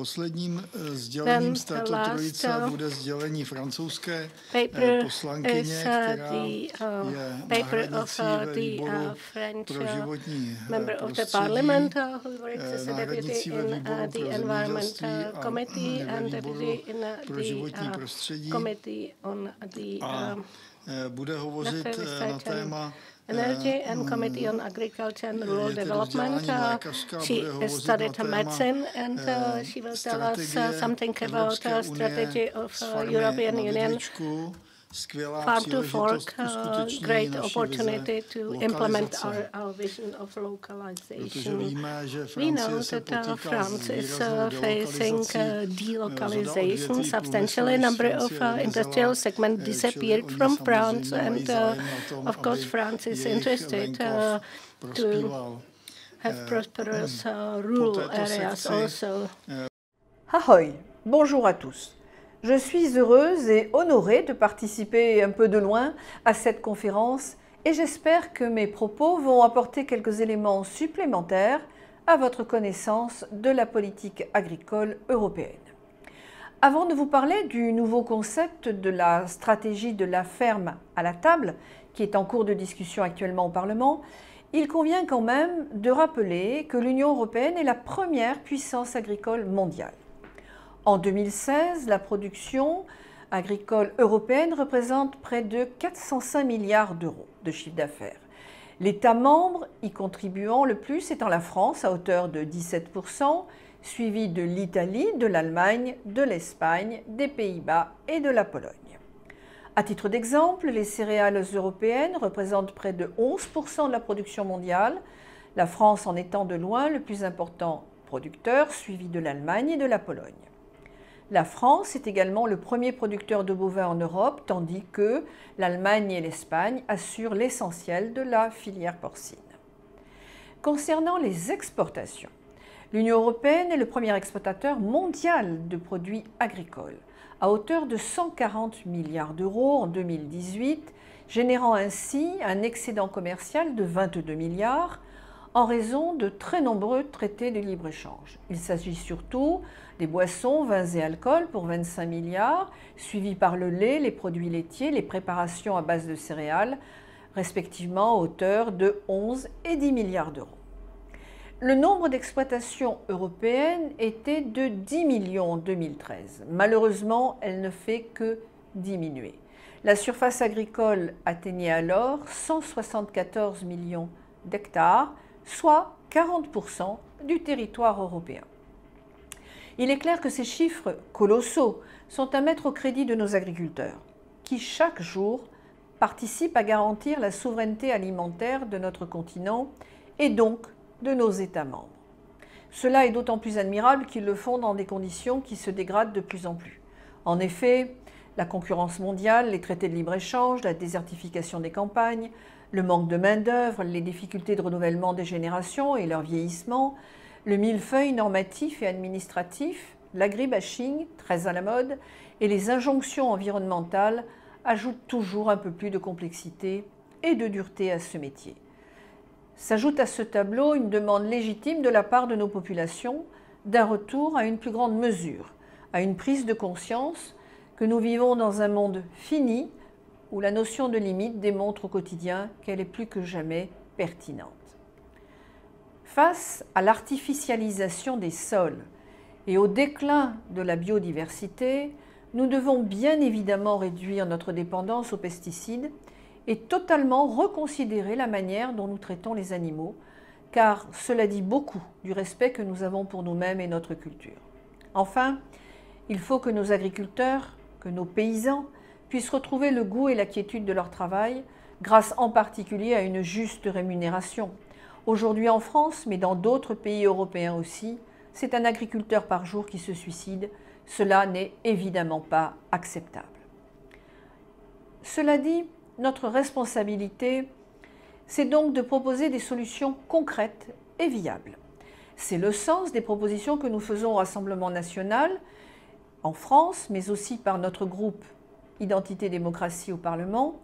Posledním sdělením z této trojice bude sdělení francouzské poslankyně, která je náhradnicí ve výboru pro životní prostředí, náhradnicí ve výboru pro zemědělství a ve výboru pro životní prostředí a bude hovořit na téma Energy and Committee on Agriculture and Rural Development. She studied medicine and she will tell us something about strategy of European Union Farm to Fork, great opportunity to implement our vision of localization. We know that France is facing delocalization. Substantially, number of industrial segments disappeared from France, and of course, France is interested to have prosperous rural areas also. Ahoy! Bonjour à tous. Je suis heureuse et honorée de participer un peu de loin à cette conférence et j'espère que mes propos vont apporter quelques éléments supplémentaires à votre connaissance de la politique agricole européenne. Avant de vous parler du nouveau concept de la stratégie de la ferme à la table, qui est en cours de discussion actuellement au Parlement, il convient quand même de rappeler que l'Union européenne est la première puissance agricole mondiale. En 2016, la production agricole européenne représente près de 405 milliards d'euros de chiffre d'affaires. L'État membre y contribuant le plus étant la France à hauteur de 17%, suivi de l'Italie, de l'Allemagne, de l'Espagne, des Pays-Bas et de la Pologne. À titre d'exemple, les céréales européennes représentent près de 11% de la production mondiale, la France en étant de loin le plus important producteur, suivi de l'Allemagne et de la Pologne. La France est également le premier producteur de bovins en Europe, tandis que l'Allemagne et l'Espagne assurent l'essentiel de la filière porcine. Concernant les exportations, l'Union européenne est le premier exportateur mondial de produits agricoles, à hauteur de 140 milliards d'euros en 2018, générant ainsi un excédent commercial de 22 milliards en raison de très nombreux traités de libre-échange. Il s'agit surtout des boissons, vins et alcools pour 25 milliards, suivis par le lait, les produits laitiers, les préparations à base de céréales, respectivement à hauteur de 11 et 10 milliards d'euros. Le nombre d'exploitations européennes était de 10 millions en 2013. Malheureusement, elle ne fait que diminuer. La surface agricole atteignait alors 174 millions d'hectares, soit 40% du territoire européen. Il est clair que ces chiffres colossaux sont à mettre au crédit de nos agriculteurs, qui chaque jour participent à garantir la souveraineté alimentaire de notre continent et donc de nos États membres. Cela est d'autant plus admirable qu'ils le font dans des conditions qui se dégradent de plus en plus. En effet, la concurrence mondiale, les traités de libre-échange, la désertification des campagnes, le manque de main-d'œuvre, les difficultés de renouvellement des générations et leur vieillissement, le millefeuille normatif et administratif, l'agribashing, très à la mode, et les injonctions environnementales ajoutent toujours un peu plus de complexité et de dureté à ce métier. S'ajoute à ce tableau une demande légitime de la part de nos populations d'un retour à une plus grande mesure, à une prise de conscience que nous vivons dans un monde fini où la notion de limite démontre au quotidien qu'elle est plus que jamais pertinente. Face à l'artificialisation des sols et au déclin de la biodiversité, nous devons bien évidemment réduire notre dépendance aux pesticides et totalement reconsidérer la manière dont nous traitons les animaux, car cela dit beaucoup du respect que nous avons pour nous-mêmes et notre culture. Enfin, il faut que nos agriculteurs, que nos paysans puissent retrouver le goût et la quiétude de leur travail, grâce en particulier à une juste rémunération. Aujourd'hui en France, mais dans d'autres pays européens aussi, c'est un agriculteur par jour qui se suicide. Cela n'est évidemment pas acceptable. Cela dit, notre responsabilité, c'est donc de proposer des solutions concrètes et viables. C'est le sens des propositions que nous faisons au Rassemblement national, en France, mais aussi par notre groupe Identité Démocratie au Parlement,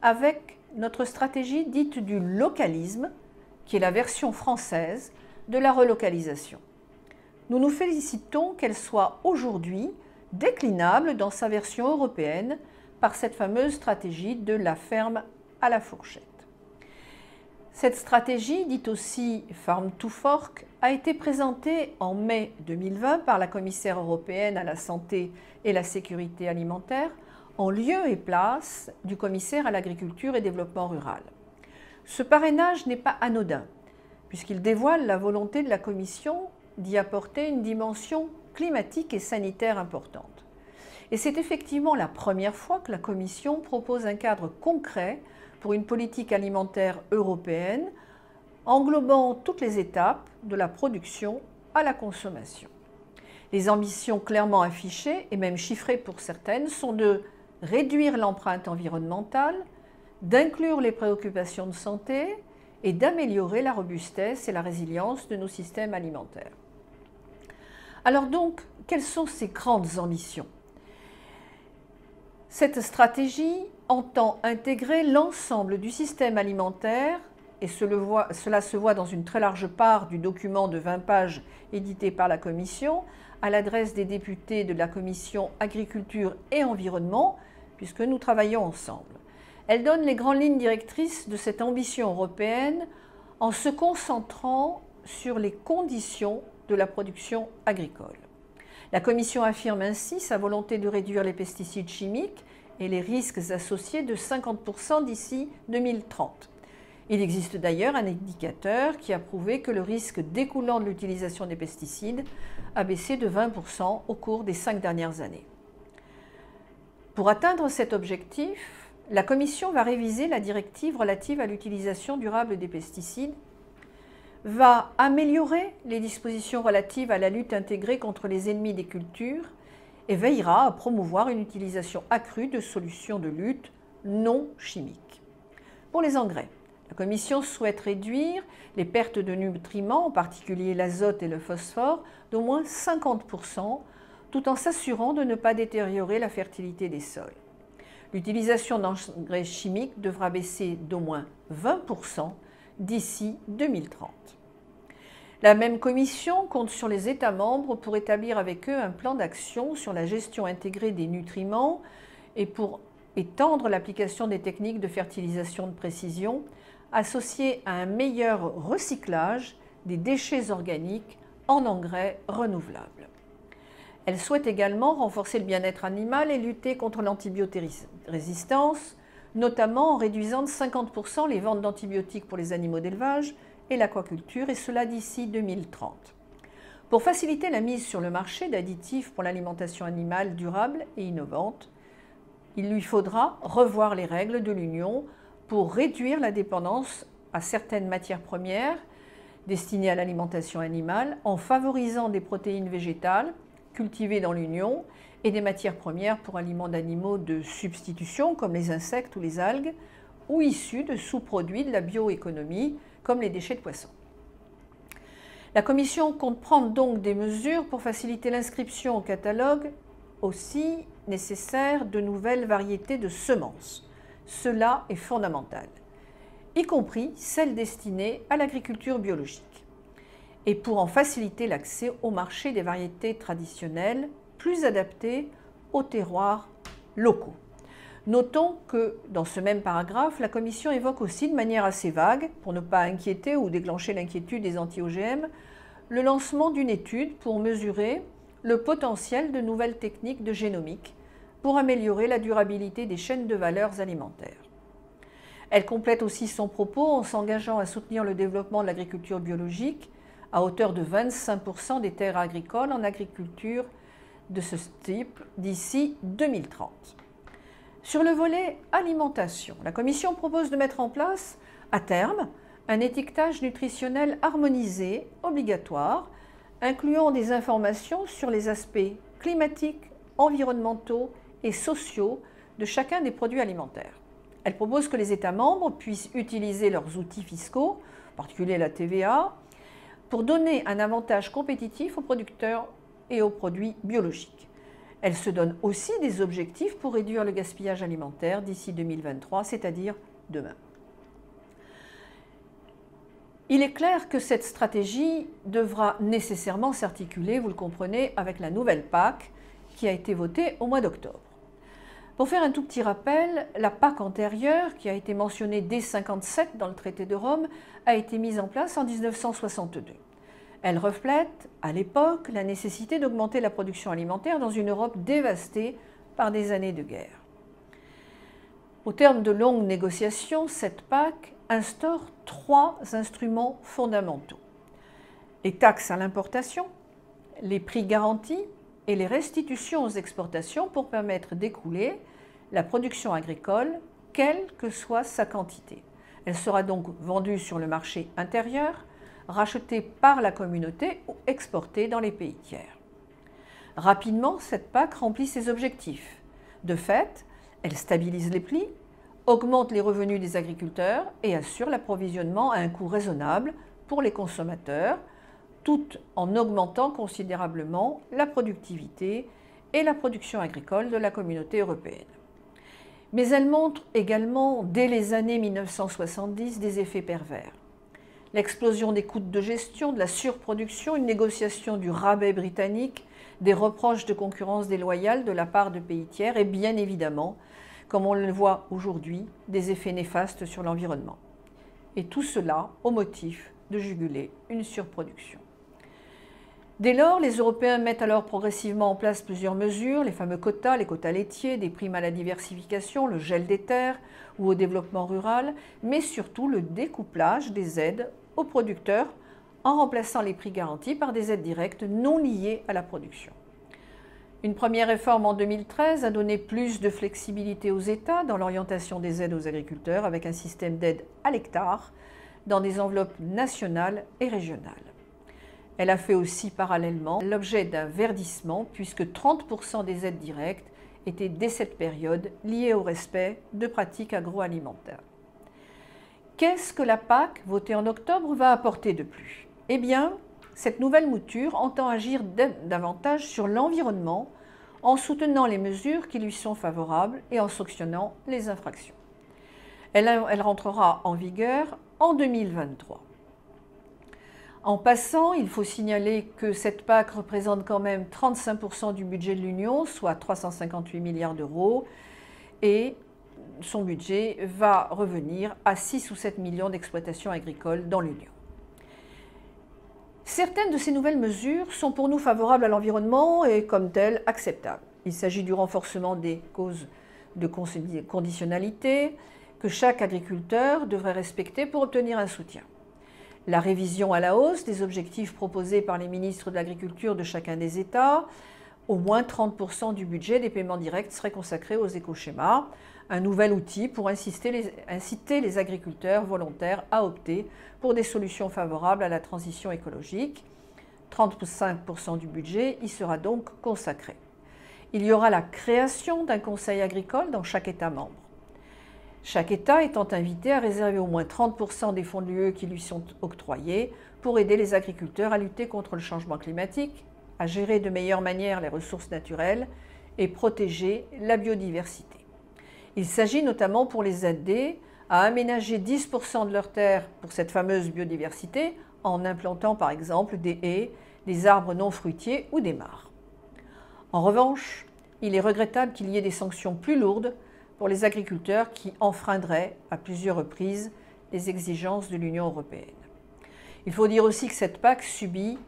avec notre stratégie dite du localisme, qui est la version française de la relocalisation. nous nous félicitons qu'elle soit aujourd'hui déclinable dans sa version européenne par cette fameuse stratégie de la ferme à la fourchette. Cette stratégie, dite aussi Farm to Fork, a été présentée en mai 2020 par la commissaire européenne à la santé et la sécurité alimentaire, en lieu et place du commissaire à l'agriculture et développement rural. Ce parrainage n'est pas anodin, puisqu'il dévoile la volonté de la Commission d'y apporter une dimension climatique et sanitaire importante. Et c'est effectivement la première fois que la Commission propose un cadre concret pour une politique alimentaire européenne, englobant toutes les étapes de la production à la consommation. Les ambitions clairement affichées, et même chiffrées pour certaines, sont de réduire l'empreinte environnementale, d'inclure les préoccupations de santé et d'améliorer la robustesse et la résilience de nos systèmes alimentaires. Alors donc, quelles sont ces grandes ambitions? Cette stratégie entend intégrer l'ensemble du système alimentaire, et cela se voit dans une très large part du document de 20 pages édité par la Commission, à l'adresse des députés de la Commission Agriculture et Environnement, puisque nous travaillons ensemble. Elle donne les grandes lignes directrices de cette ambition européenne en se concentrant sur les conditions de la production agricole. La Commission affirme ainsi sa volonté de réduire les pesticides chimiques et les risques associés de 50% d'ici 2030. Il existe d'ailleurs un indicateur qui a prouvé que le risque découlant de l'utilisation des pesticides a baissé de 20% au cours des 5 dernières années. Pour atteindre cet objectif, la Commission va réviser la directive relative à l'utilisation durable des pesticides, va améliorer les dispositions relatives à la lutte intégrée contre les ennemis des cultures et veillera à promouvoir une utilisation accrue de solutions de lutte non chimiques. Pour les engrais, la Commission souhaite réduire les pertes de nutriments, en particulier l'azote et le phosphore, d'au moins 50%, tout en s'assurant de ne pas détériorer la fertilité des sols. L'utilisation d'engrais chimiques devra baisser d'au moins 20% d'ici 2030. La même Commission compte sur les États membres pour établir avec eux un plan d'action sur la gestion intégrée des nutriments et pour étendre l'application des techniques de fertilisation de précision associées à un meilleur recyclage des déchets organiques en engrais renouvelables. Elle souhaite également renforcer le bien-être animal et lutter contre l'antibiorésistance, notamment en réduisant de 50% les ventes d'antibiotiques pour les animaux d'élevage et l'aquaculture, et cela d'ici 2030. Pour faciliter la mise sur le marché d'additifs pour l'alimentation animale durable et innovante, il lui faudra revoir les règles de l'Union pour réduire la dépendance à certaines matières premières destinées à l'alimentation animale en favorisant des protéines végétales cultivées dans l'Union et des matières premières pour aliments d'animaux de substitution comme les insectes ou les algues ou issus de sous-produits de la bioéconomie comme les déchets de poissons. La Commission compte prendre donc des mesures pour faciliter l'inscription au catalogue aussi nécessaire de nouvelles variétés de semences. Cela est fondamental, y compris celles destinées à l'agriculture biologique. Et pour en faciliter l'accès au marché des variétés traditionnelles plus adaptées aux terroirs locaux. Notons que dans ce même paragraphe, la Commission évoque aussi de manière assez vague, pour ne pas inquiéter ou déclencher l'inquiétude des anti-OGM, le lancement d'une étude pour mesurer le potentiel de nouvelles techniques de génomique pour améliorer la durabilité des chaînes de valeurs alimentaires. Elle complète aussi son propos en s'engageant à soutenir le développement de l'agriculture biologique à hauteur de 25% des terres agricoles en agriculture de ce type d'ici 2030. Sur le volet alimentation, la Commission propose de mettre en place, à terme, un étiquetage nutritionnel harmonisé, obligatoire, incluant des informations sur les aspects climatiques, environnementaux et sociaux de chacun des produits alimentaires. Elle propose que les États membres puissent utiliser leurs outils fiscaux, en particulier la TVA, pour donner un avantage compétitif aux producteurs et aux produits biologiques. Elle se donne aussi des objectifs pour réduire le gaspillage alimentaire d'ici 2023, c'est-à-dire demain. Il est clair que cette stratégie devra nécessairement s'articuler, vous le comprenez, avec la nouvelle PAC qui a été votée au mois d'octobre. Pour faire un tout petit rappel, la PAC antérieure, qui a été mentionnée dès 1957 dans le traité de Rome, a été mise en place en 1962. Elle reflète, à l'époque, la nécessité d'augmenter la production alimentaire dans une Europe dévastée par des années de guerre. Au terme de longues négociations, cette PAC instaure 3 instruments fondamentaux: les taxes à l'importation, les prix garantis et les restitutions aux exportations pour permettre d'écouler la production agricole, quelle que soit sa quantité. Elle sera donc vendue sur le marché intérieur, rachetée par la communauté ou exportée dans les pays tiers. Rapidement, cette PAC remplit ses objectifs. De fait, elle stabilise les prix, augmente les revenus des agriculteurs et assure l'approvisionnement à un coût raisonnable pour les consommateurs, tout en augmentant considérablement la productivité et la production agricole de la communauté européenne. Mais elle montre également, dès les années 1970, des effets pervers. L'explosion des coûts de gestion, de la surproduction, une négociation du rabais britannique, des reproches de concurrence déloyale de la part de pays tiers et bien évidemment, comme on le voit aujourd'hui, des effets néfastes sur l'environnement. Et tout cela au motif de juguler une surproduction. Dès lors, les Européens mettent alors progressivement en place plusieurs mesures, les fameux quotas, les quotas laitiers, des primes à la diversification, le gel des terres ou au développement rural, mais surtout le découplage des aides aux producteurs en remplaçant les prix garantis par des aides directes non liées à la production. Une première réforme en 2013 a donné plus de flexibilité aux États dans l'orientation des aides aux agriculteurs avec un système d'aide à l'hectare dans des enveloppes nationales et régionales. Elle a fait aussi parallèlement l'objet d'un verdissement puisque 30% des aides directes étaient dès cette période liées au respect de pratiques agroalimentaires. Qu'est-ce que la PAC, votée en octobre, va apporter de plus? Eh bien, cette nouvelle mouture entend agir davantage sur l'environnement en soutenant les mesures qui lui sont favorables et en sanctionnant les infractions. Elle rentrera en vigueur en 2023. En passant, il faut signaler que cette PAC représente quand même 35% du budget de l'Union, soit 358 milliards d'euros, et son budget va revenir à 6 ou 7 millions d'exploitations agricoles dans l'Union. Certaines de ces nouvelles mesures sont pour nous favorables à l'environnement et comme telles acceptables. Il s'agit du renforcement des causes de conditionnalité que chaque agriculteur devrait respecter pour obtenir un soutien. La révision à la hausse des objectifs proposés par les ministres de l'Agriculture de chacun des États, au moins 30% du budget des paiements directs serait consacré aux écoschémas, un nouvel outil pour inciter les agriculteurs volontaires à opter pour des solutions favorables à la transition écologique. 35% du budget y sera donc consacré. Il y aura la création d'un conseil agricole dans chaque État membre. Chaque État étant invité à réserver au moins 30% des fonds de l'UE qui lui sont octroyés pour aider les agriculteurs à lutter contre le changement climatique, à gérer de meilleure manière les ressources naturelles et protéger la biodiversité. Il s'agit notamment pour les aider à aménager 10% de leurs terres pour cette fameuse biodiversité en implantant par exemple des haies, des arbres non fruitiers ou des mares. En revanche, il est regrettable qu'il y ait des sanctions plus lourdes pour les agriculteurs qui enfreindraient à plusieurs reprises les exigences de l'Union européenne. Il faut dire aussi que cette PAC subit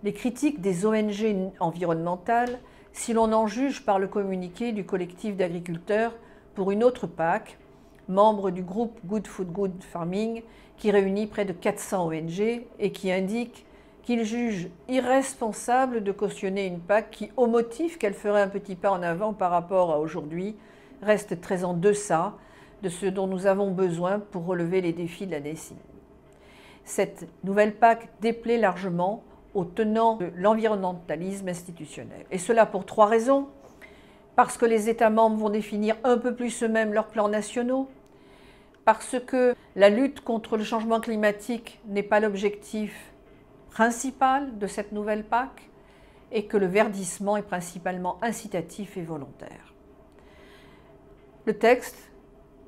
les critiques des ONG environnementales si l'on en juge par le communiqué du collectif d'agriculteurs pour une autre PAC, membre du groupe Good Food Good Farming, qui réunit près de 400 ONG et qui indique qu'il juge irresponsable de cautionner une PAC qui, au motif qu'elle ferait un petit pas en avant par rapport à aujourd'hui, reste très en deçà de ce dont nous avons besoin pour relever les défis de la décennie. Cette nouvelle PAC déplaît largement aux tenants de l'environnementalisme institutionnel. Et cela pour 3 raisons. Parce que les États membres vont définir un peu plus eux-mêmes leurs plans nationaux, parce que la lutte contre le changement climatique n'est pas l'objectif principal de cette nouvelle PAC et que le verdissement est principalement incitatif et volontaire. Le texte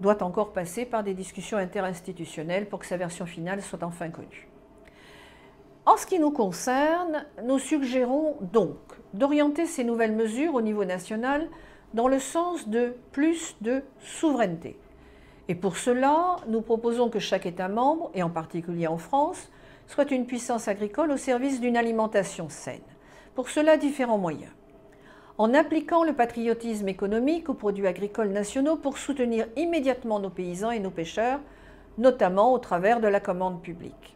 doit encore passer par des discussions interinstitutionnelles pour que sa version finale soit enfin connue. En ce qui nous concerne, nous suggérons donc d'orienter ces nouvelles mesures au niveau national dans le sens de plus de souveraineté. Et pour cela, nous proposons que chaque État membre, et en particulier en France, soit une puissance agricole au service d'une alimentation saine. Pour cela, différents moyens. En appliquant le patriotisme économique aux produits agricoles nationaux pour soutenir immédiatement nos paysans et nos pêcheurs, notamment au travers de la commande publique.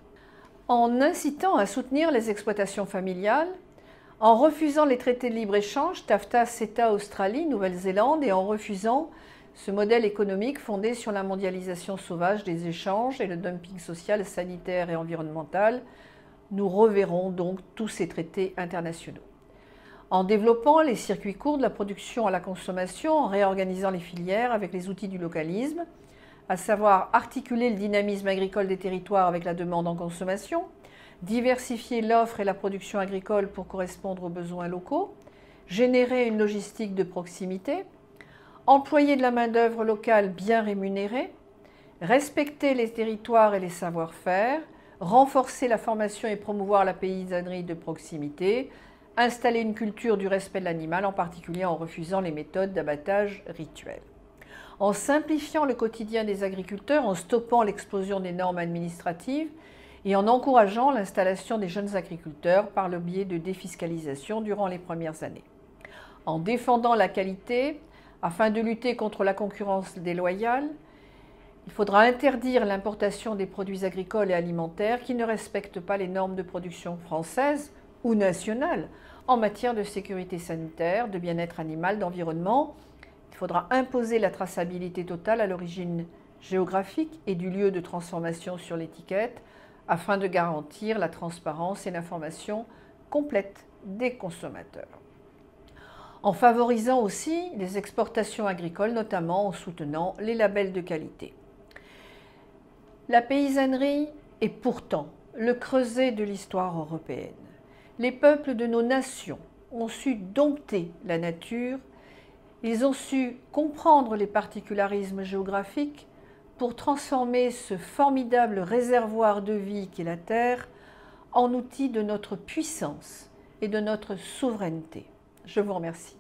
En incitant à soutenir les exploitations familiales, en refusant les traités de libre-échange, TAFTA, CETA, Australie, Nouvelle-Zélande, et en refusant ce modèle économique fondé sur la mondialisation sauvage des échanges et le dumping social, sanitaire et environnemental, nous reverrons donc tous ces traités internationaux. En développant les circuits courts de la production à la consommation, en réorganisant les filières avec les outils du localisme, à savoir articuler le dynamisme agricole des territoires avec la demande en consommation, diversifier l'offre et la production agricole pour correspondre aux besoins locaux, générer une logistique de proximité, employer de la main-d'œuvre locale bien rémunérée, respecter les territoires et les savoir-faire, renforcer la formation et promouvoir la paysannerie de proximité, installer une culture du respect de l'animal, en particulier en refusant les méthodes d'abattage rituelles. En simplifiant le quotidien des agriculteurs, en stoppant l'explosion des normes administratives et en encourageant l'installation des jeunes agriculteurs par le biais de défiscalisation durant les premières années. En défendant la qualité, afin de lutter contre la concurrence déloyale, il faudra interdire l'importation des produits agricoles et alimentaires qui ne respectent pas les normes de production françaises ou nationales en matière de sécurité sanitaire, de bien-être animal, d'environnement. Il faudra imposer la traçabilité totale à l'origine géographique et du lieu de transformation sur l'étiquette afin de garantir la transparence et l'information complète des consommateurs. En favorisant aussi les exportations agricoles, notamment en soutenant les labels de qualité. La paysannerie est pourtant le creuset de l'histoire européenne. Les peuples de nos nations ont su dompter la nature, ils ont su comprendre les particularismes géographiques pour transformer ce formidable réservoir de vie qu'est la Terre en outil de notre puissance et de notre souveraineté. Je vous remercie.